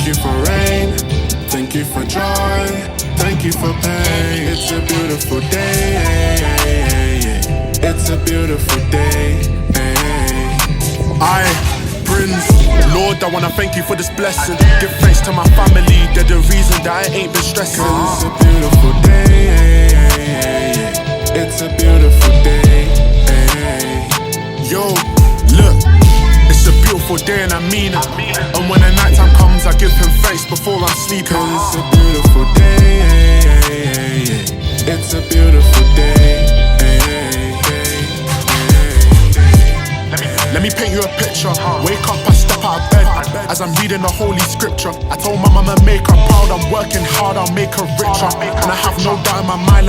Thank you for rain, thank you for joy, thank you for pain. It's a beautiful day, it's a beautiful day. Prince, Lord, I wanna thank you for this blessing. Give thanks to my family, they're the reason that I ain't been stressing. It's a beautiful day, it's a beautiful day. Yo, look, it's a beautiful day and I mean it. And when the night time comes, I give him thanks before I'm sleeping. It's a beautiful day, it's a beautiful day. Let me paint you a picture. Wake up, I step out of bed as I'm reading the holy scripture. I told my mama make her proud, I'm working hard, I'll make her richer. And I have no doubt in my mind